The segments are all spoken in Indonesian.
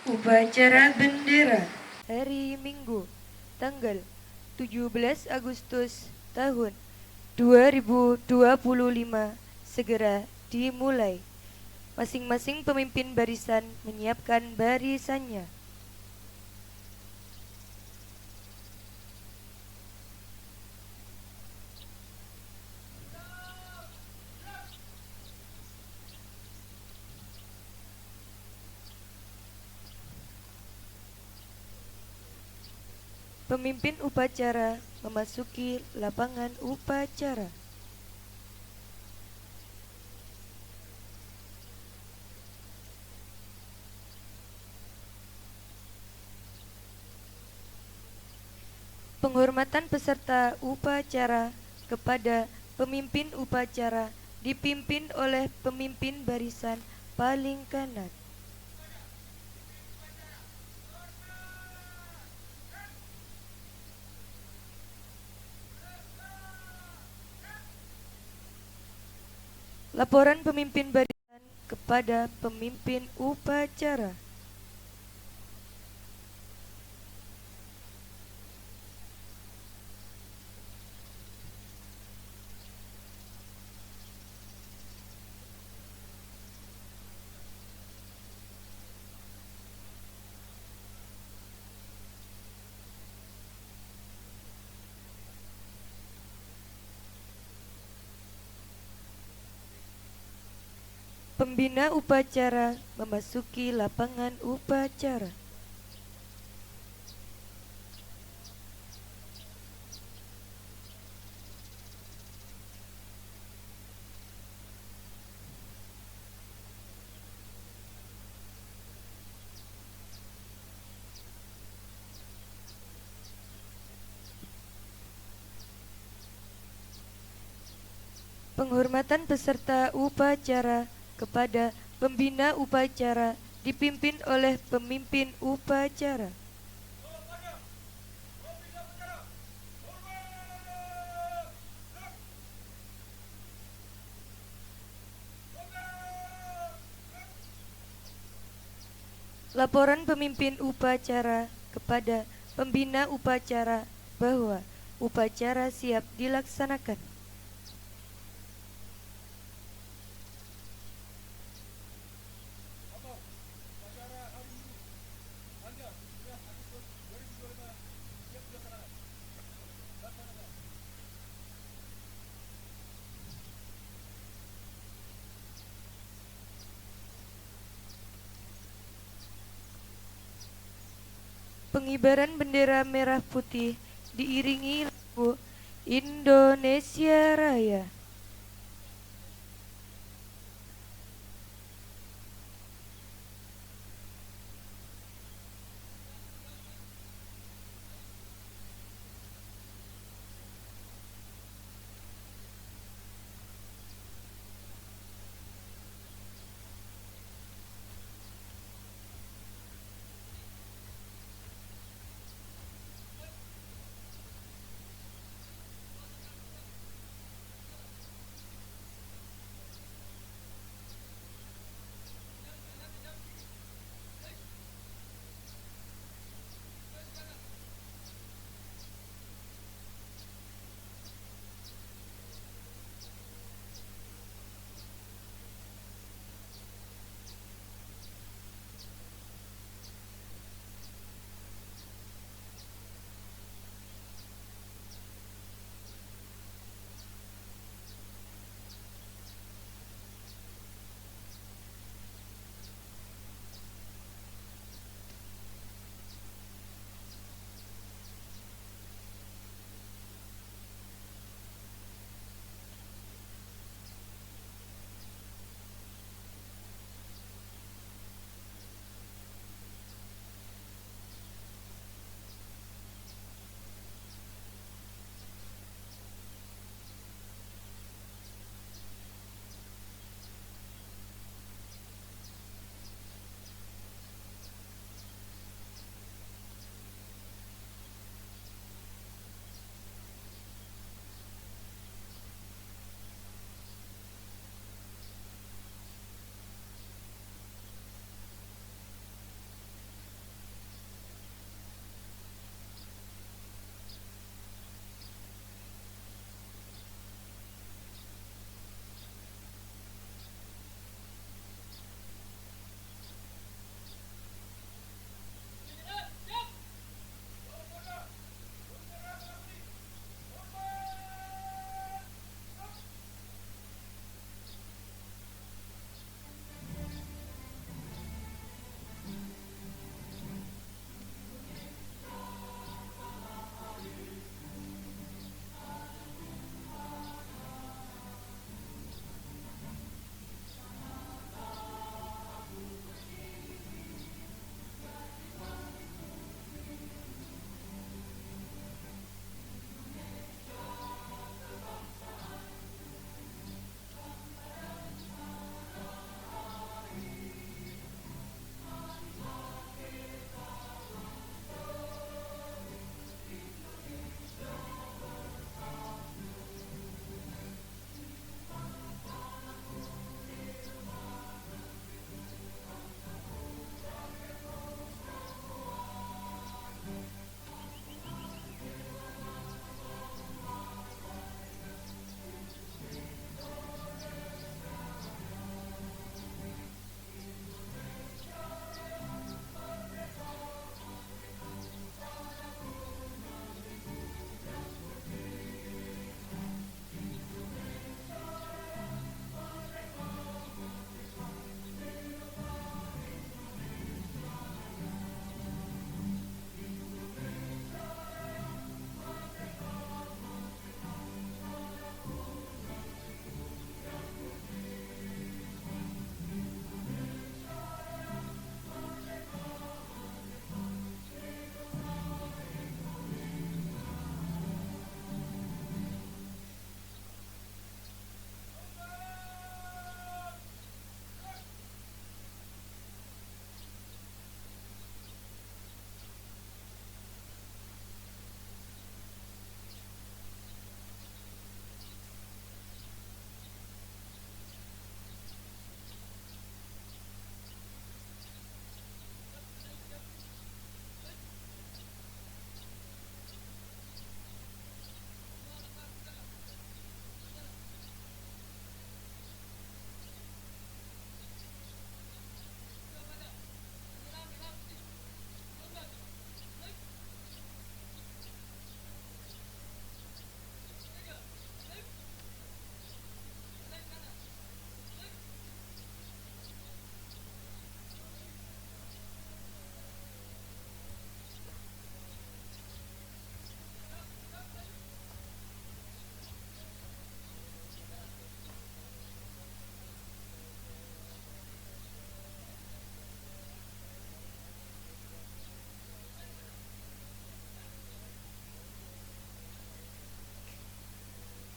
Upacara bendera. Hari Minggu, tanggal 17 Agustus tahun 2025 segera dimulai. Masing-masing pemimpin barisan menyiapkan barisannya. Pemimpin upacara memasuki lapangan upacara. Penghormatan peserta upacara kepada pemimpin upacara dipimpin oleh pemimpin barisan paling kanan. Laporan pemimpin barisan kepada pemimpin upacara. Pembina upacara memasuki lapangan upacara. Penghormatan peserta upacara kepada pembina upacara dipimpin oleh pemimpin upacara. Laporan pemimpin upacara kepada pembina upacara bahwa upacara siap dilaksanakan. Pengibaran bendera merah putih diiringi lagu Indonesia Raya.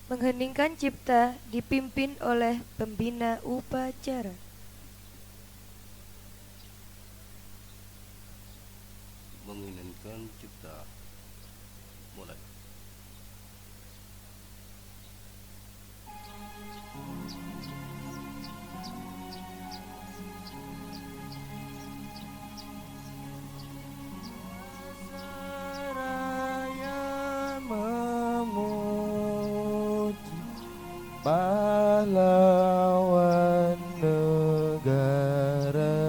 Mengheningkan cipta dipimpin oleh pembina upacara. Mengheningkan cipta. Mulai. Saraya memuji pahlawan negara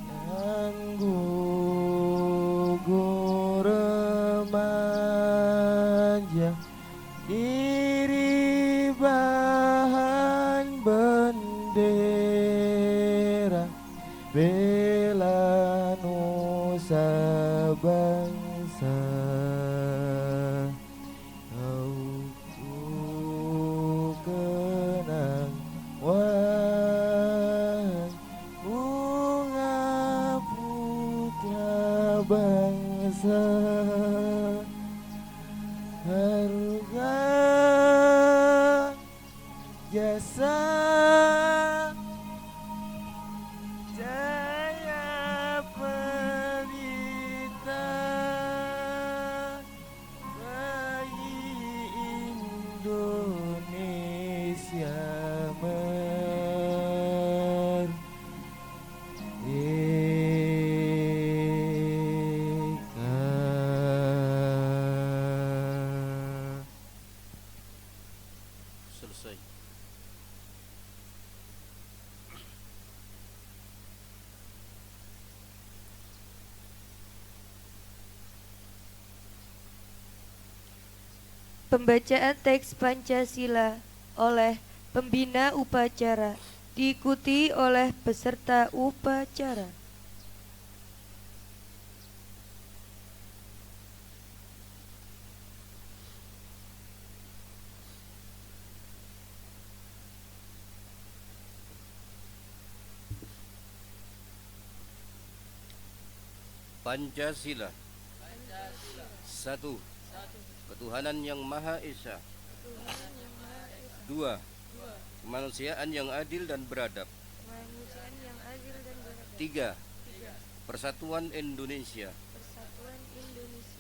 yang gugur remaja, diri bahan bendera, bela nusa bangsa. Kau kenang wahai bunga putra bangsa, harga jasa jaya pelita bagi Indonesia merdeka. Selesai. Pembacaan teks Pancasila oleh pembina upacara diikuti oleh peserta upacara. Pancasila. Satu. Ketuhanan yang Maha Esa. Dua. Kemanusiaan yang adil dan beradab. Tiga. Persatuan Indonesia.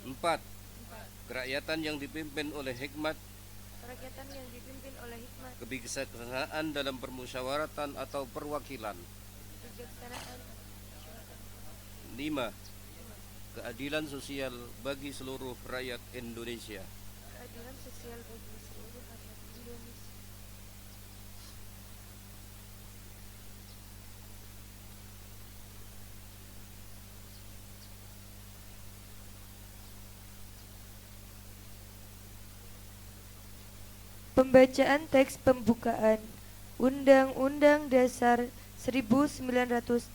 Empat. Kerakyatan yang dipimpin oleh hikmat, kebijaksanaan dalam permusyawaratan atau perwakilan. Lima. Keadilan sosial bagi seluruh rakyat Indonesia. Pembacaan teks pembukaan Undang-Undang Dasar 1945.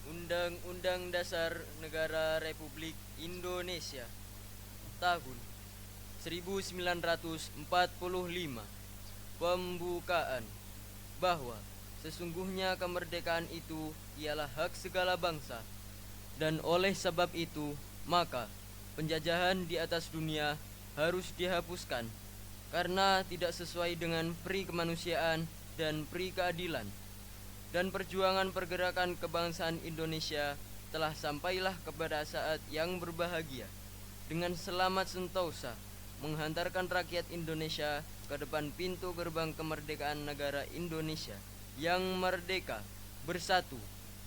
Undang-Undang Dasar Negara Republik Indonesia tahun 1945. Pembukaan bahwa sesungguhnya kemerdekaan itu ialah hak segala bangsa, dan oleh sebab itu maka penjajahan di atas dunia harus dihapuskan karena tidak sesuai dengan pri kemanusiaan dan pri keadilan. Dan perjuangan pergerakan kebangsaan Indonesia telah sampailah kepada saat yang berbahagia, dengan selamat sentosa menghantarkan rakyat Indonesia ke depan pintu gerbang kemerdekaan negara Indonesia yang merdeka, bersatu,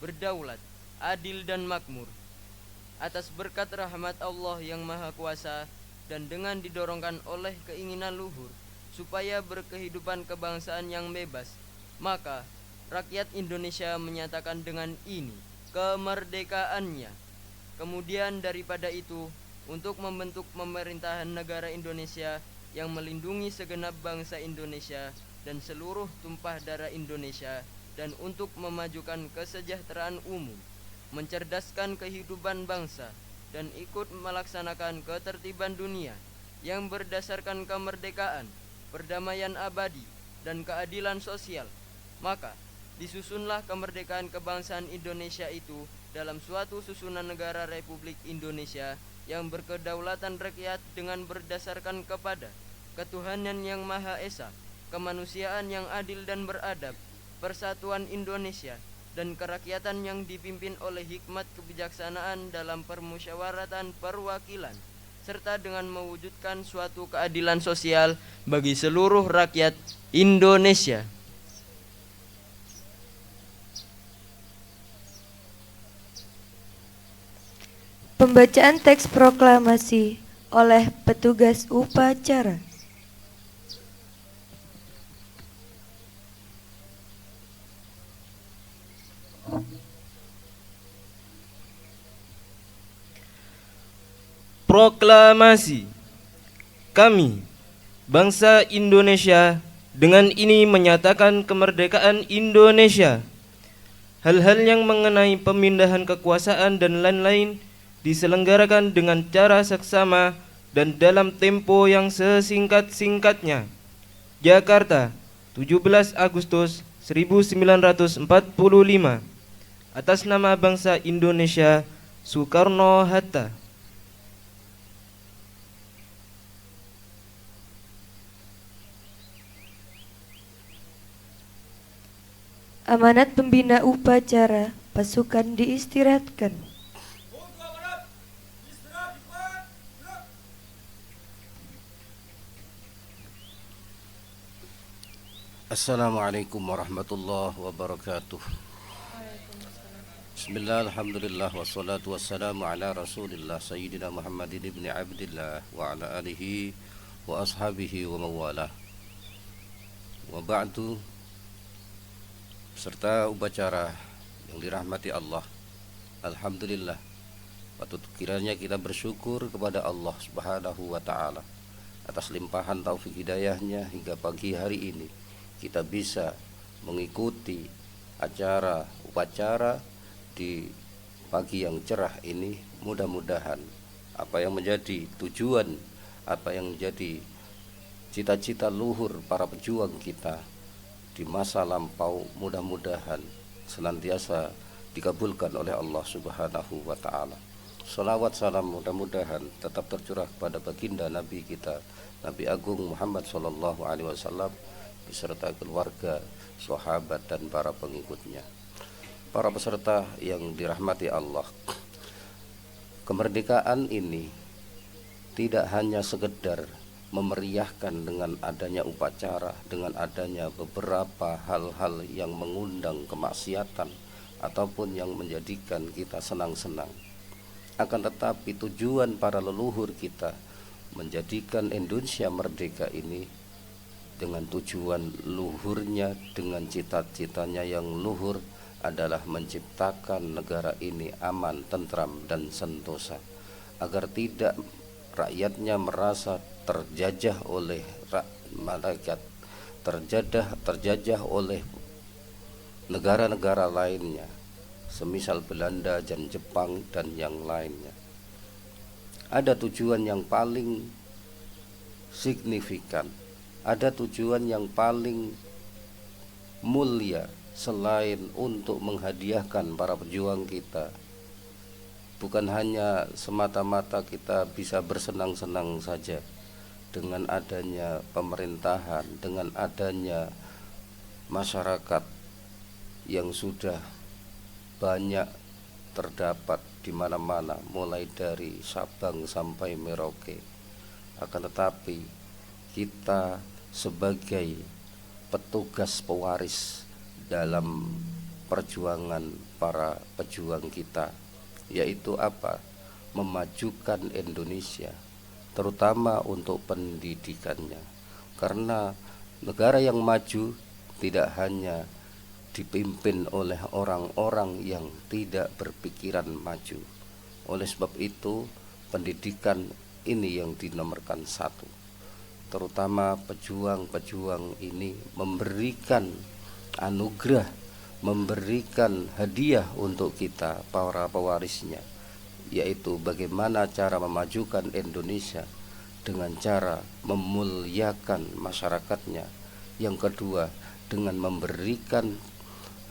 berdaulat, adil dan makmur. Atas berkat rahmat Allah yang Maha Kuasa dan dengan didorongkan oleh keinginan luhur supaya berkehidupan kebangsaan yang bebas, maka rakyat Indonesia menyatakan dengan ini kemerdekaannya. Kemudian daripada itu, untuk membentuk pemerintahan negara Indonesia yang melindungi segenap bangsa Indonesia dan seluruh tumpah darah Indonesia, dan untuk memajukan kesejahteraan umum, mencerdaskan kehidupan bangsa, dan ikut melaksanakan ketertiban dunia yang berdasarkan kemerdekaan, perdamaian abadi, dan keadilan sosial, maka disusunlah kemerdekaan kebangsaan Indonesia itu dalam suatu susunan negara Republik Indonesia yang berkedaulatan rakyat dengan berdasarkan kepada ketuhanan yang Maha Esa, kemanusiaan yang adil dan beradab, persatuan Indonesia, dan kerakyatan yang dipimpin oleh hikmat kebijaksanaan dalam permusyawaratan perwakilan, serta dengan mewujudkan suatu keadilan sosial bagi seluruh rakyat Indonesia. Pembacaan teks proklamasi oleh petugas upacara. Proklamasi. Kami, bangsa Indonesia, dengan ini menyatakan kemerdekaan Indonesia. Hal-hal yang mengenai pemindahan kekuasaan dan lain-lain diselenggarakan dengan cara seksama dan dalam tempo yang sesingkat-singkatnya. Jakarta, 17 Agustus 1945. Atas nama bangsa Indonesia, Soekarno-Hatta. Amanat pembina upacara, pasukan diistirahatkan. Assalamualaikum warahmatullahi wabarakatuh. Bismillah, alhamdulillah, wassalatu wassalamu ala rasulillah Sayyidina Muhammadin ibn Abdillah wa ala alihi wa ashabihi wa mawalah. Wa ba'du, serta upacara yang dirahmati Allah. Alhamdulillah, patut kiranya kita bersyukur kepada Allah Subhanahu wa ta'ala atas limpahan taufik hidayahnya hingga pagi hari ini kita bisa mengikuti acara upacara di pagi yang cerah ini. Mudah-mudahan apa yang menjadi tujuan, apa yang menjadi cita-cita luhur para pejuang kita di masa lampau, mudah-mudahan senantiasa dikabulkan oleh Allah Subhanahu wa ta'ala. Salawat salam mudah-mudahan tetap tercurah kepada baginda Nabi kita, Nabi Agung Muhammad sallallahu alaihi wasallam, beserta keluarga, sahabat, dan para pengikutnya. Para peserta yang dirahmati Allah, kemerdekaan ini tidak hanya sekedar memeriahkan dengan adanya upacara, dengan adanya beberapa hal-hal yang mengundang kemaksiatan ataupun yang menjadikan kita senang-senang. Akan tetapi tujuan para leluhur kita menjadikan Indonesia merdeka ini dengan tujuan luhurnya, dengan cita-citanya yang luhur adalah menciptakan negara ini aman, tentram, dan sentosa, agar tidak rakyatnya merasa terjajah oleh malaikat, terjajah oleh negara-negara lainnya, semisal Belanda dan Jepang dan yang lainnya. Ada tujuan yang paling signifikan, ada tujuan yang paling mulia selain untuk menghadiahkan para pejuang kita. Bukan hanya semata-mata kita bisa bersenang-senang saja dengan adanya pemerintahan, dengan adanya masyarakat yang sudah banyak terdapat di mana-mana, mulai dari Sabang sampai Merauke. Akan tetapi kita sebagai petugas pewaris dalam perjuangan para pejuang kita, yaitu apa? Memajukan Indonesia, terutama untuk pendidikannya. Karena negara yang maju tidak hanya dipimpin oleh orang-orang yang tidak berpikiran maju. Oleh sebab itu, pendidikan ini yang dinomorkan satu. Terutama pejuang-pejuang ini memberikan anugerah, memberikan hadiah untuk kita para pewarisnya, yaitu bagaimana cara memajukan Indonesia dengan cara memuliakan masyarakatnya. Yang kedua, dengan memberikan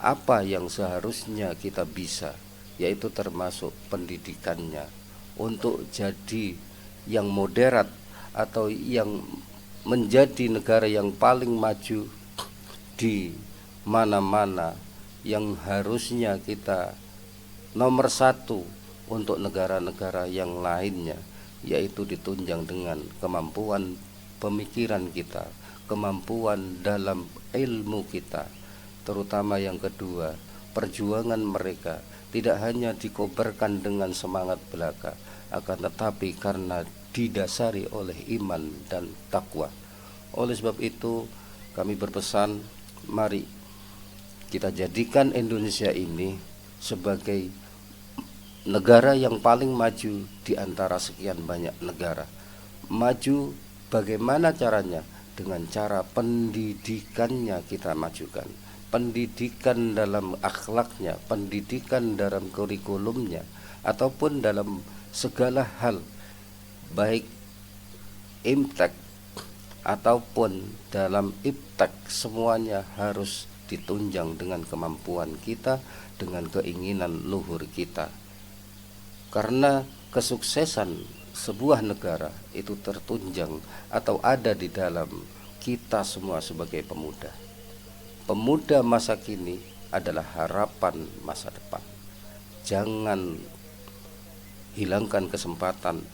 apa yang seharusnya kita bisa, yaitu termasuk pendidikannya, untuk jadi yang moderat atau yang menjadi negara yang paling maju di mana-mana, yang harusnya kita nomor satu untuk negara-negara yang lainnya, yaitu ditunjang dengan kemampuan pemikiran kita, kemampuan dalam ilmu kita. Terutama yang kedua, perjuangan mereka tidak hanya dikobarkan dengan semangat belaka, akan tetapi karena didasari oleh iman dan takwa. Oleh sebab itu kami berpesan, mari kita jadikan Indonesia ini sebagai negara yang paling maju di antara sekian banyak negara. Maju bagaimana caranya? Dengan cara pendidikannya kita majukan. Pendidikan dalam akhlaknya, pendidikan dalam kurikulumnya, ataupun dalam segala hal, baik imtek ataupun dalam iptek, semuanya harus ditunjang dengan kemampuan kita, dengan keinginan luhur kita. Karena kesuksesan sebuah negara itu tertunjang atau ada di dalam kita semua sebagai pemuda. Pemuda masa kini adalah harapan masa depan. Jangan hilangkan kesempatan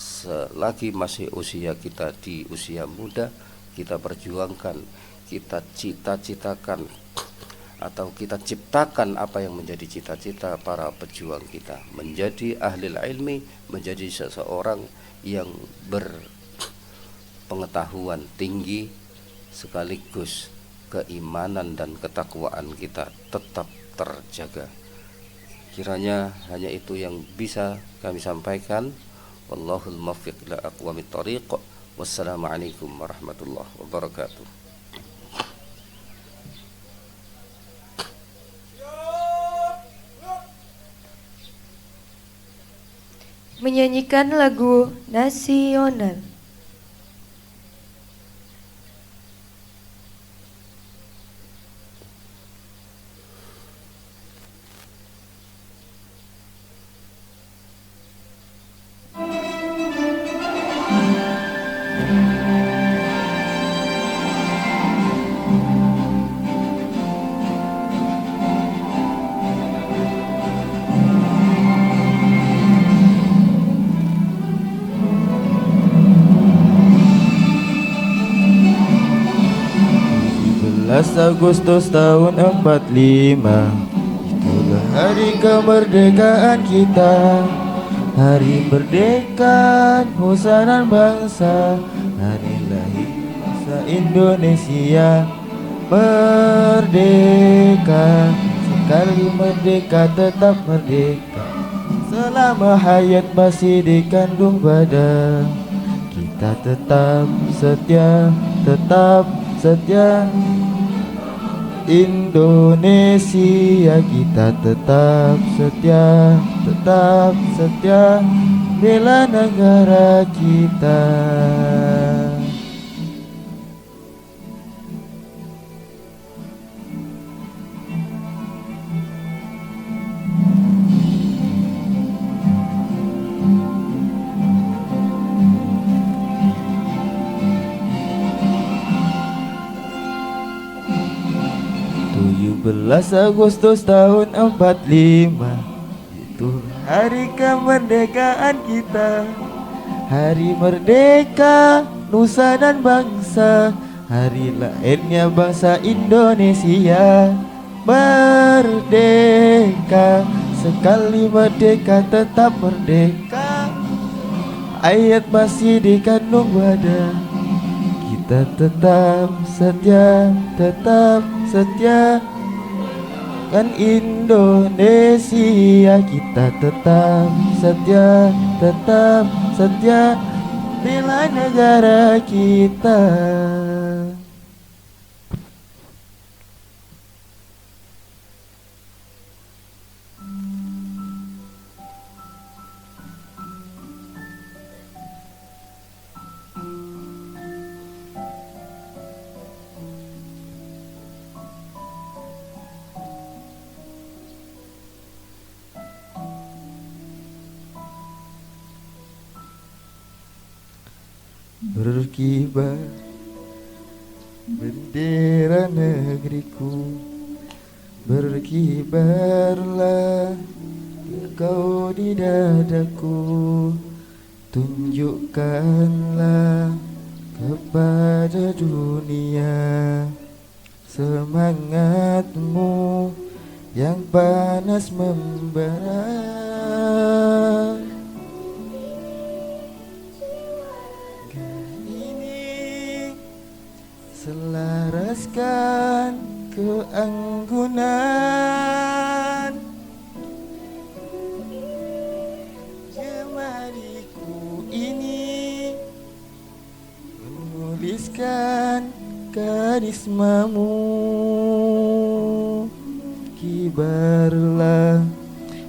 selagi masih usia kita di usia muda. Kita perjuangkan, kita cita-citakan, atau kita ciptakan apa yang menjadi cita-cita para pejuang kita, menjadi ahli ilmi, menjadi seseorang yang berpengetahuan tinggi, sekaligus keimanan dan ketakwaan kita tetap terjaga. Kiranya hanya itu yang bisa kami sampaikan. Wallahul muwaffiq ila aqwamit thoriq. Wassalamualaikum warahmatullahi wabarakatuh. Menyanyikan lagu nasional. Agustus tahun 45, itulah hari kemerdekaan kita. Hari merdeka nusa dan bangsa, hari lahir bangsa Indonesia. Merdeka, sekali merdeka tetap merdeka. Selama hayat masih dikandung badan, kita tetap setia, tetap setia. Indonesia kita tetap setia, tetap setia, bela negara kita. Belas Agustus tahun 45, itu hari kemerdekaan kita. Hari merdeka nusa dan bangsa, hari lahirnya bangsa Indonesia. Merdeka, sekali merdeka tetap merdeka. Ayat masih dikandung badan, kita tetap setia, tetap setia. Kan Indonesia kita tetap setia, tetap setia, bela negara kita. berkibar bendera negeriku, berkibarlah engkau di dadaku, tunjukkanlah kepada dunia semangatmu yang panas membara. Ini selaraskan keanggunan jemariku ini, menuliskan karismamu. Kibarlah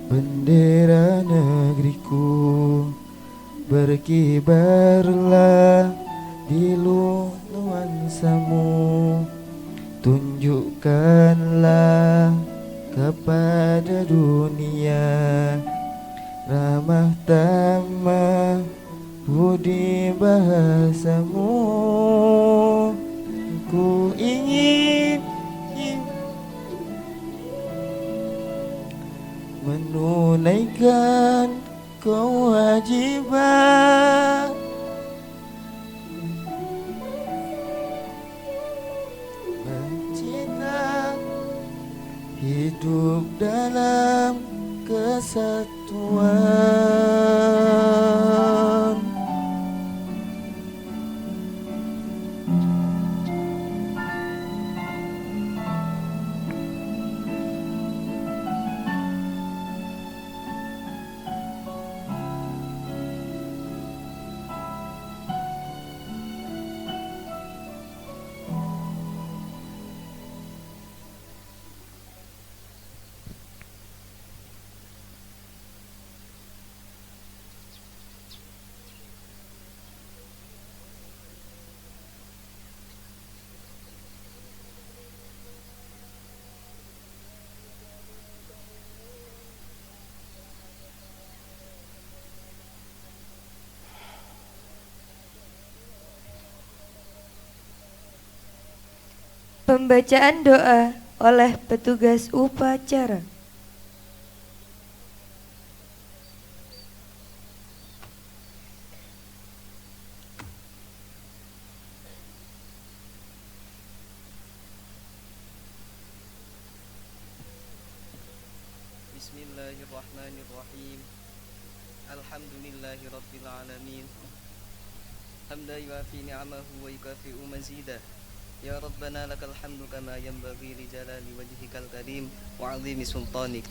bendera negeriku, berkibarlah di nuansamu, tunjukkanlah kepada dunia ramah tamah budi bahasamu. Ku ingin menunaikan kewajiban mencipta hidup dalam kesatuan. Pembacaan doa oleh petugas upacara. Bismillahirrahmanirrahim. Alhamdulillahirabbil alamin. Hamdan yuafi ni'amahu wa yukafi'u mazidah. Ya Rabbana lakal hamdu kama yanbaghi li jalali wajhikal karim wa 'azimi sultanik.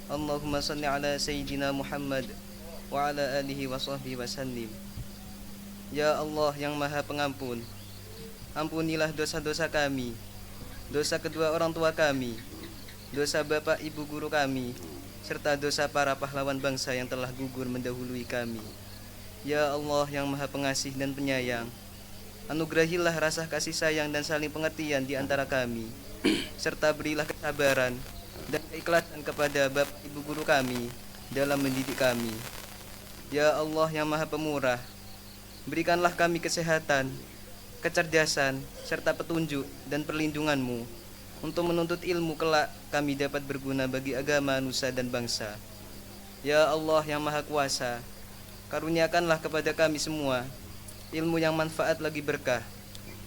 Allahumma salli ala sayyidina Muhammad wa ala alihi wa sahbihi wa sallim. Ya Allah yang Maha Pengampun, ampunilah dosa-dosa kami, dosa kedua orang tua kami, dosa bapak ibu guru kami, serta dosa para pahlawan bangsa yang telah gugur mendahului kami. Ya Allah yang Maha Pengasih dan Penyayang, anugerahilah rasa kasih sayang dan saling pengertian di antara kami, serta berilah kesabaran dan keikhlasan kepada bapak ibu guru kami dalam mendidik kami. Ya Allah yang Maha Pemurah, berikanlah kami kesehatan, kecerdasan, serta petunjuk dan perlindungan-Mu untuk menuntut ilmu kelak kami dapat berguna bagi agama, nusa, dan bangsa. Ya Allah yang Maha Kuasa, karuniakanlah kepada kami semua ilmu yang manfaat lagi berkah,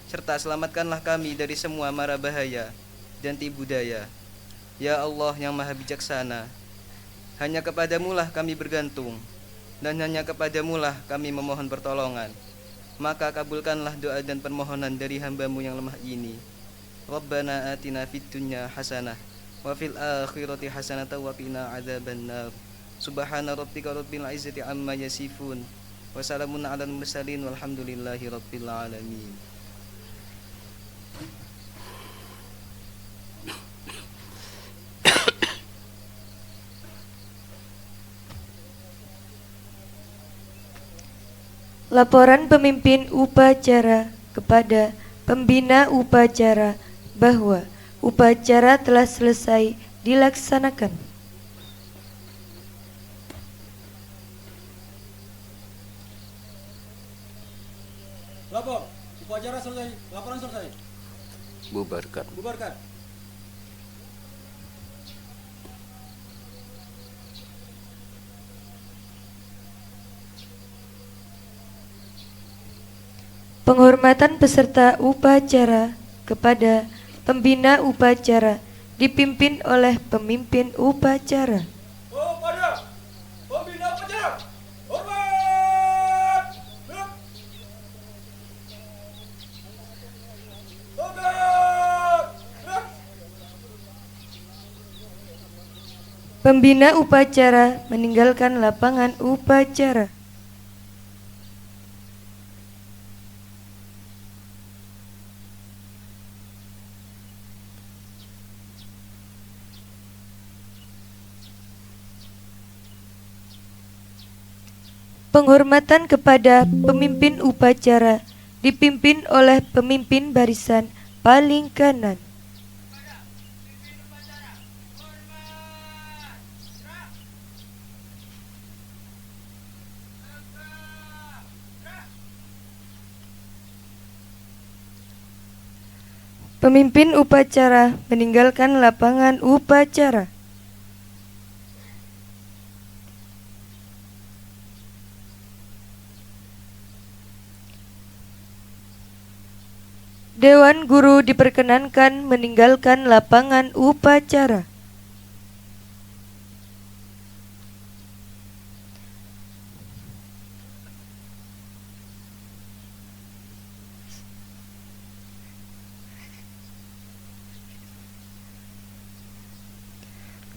serta selamatkanlah kami dari semua mara bahaya dan tipu daya. Ya Allah yang Maha Bijaksana, hanya kepadamu-lah kami bergantung, dan hanya kepadamu-lah kami memohon pertolongan. Maka kabulkanlah doa dan permohonan dari hamba-Mu yang lemah ini. Rabbana atina fid dunya hasanah wa fil akhirati hasanah wa qina adzabannar. Subhana rabbika rabbil izzati amma yasifun. Wassalamun ala mursalin walhamdulillahi rabbil alamin. Laporan pemimpin upacara kepada pembina upacara bahwa upacara telah selesai dilaksanakan. Bubarkan. Penghormatan peserta upacara kepada pembina upacara dipimpin oleh pemimpin upacara. Kepada pembina upacara, hormat. Tegak. Pembina upacara meninggalkan lapangan upacara. Penghormatan kepada pemimpin upacara dipimpin oleh pemimpin barisan paling kanan. Pemimpin upacara meninggalkan lapangan upacara. Dewan guru diperkenankan meninggalkan lapangan upacara.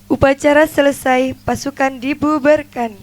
Upacara selesai, pasukan dibubarkan.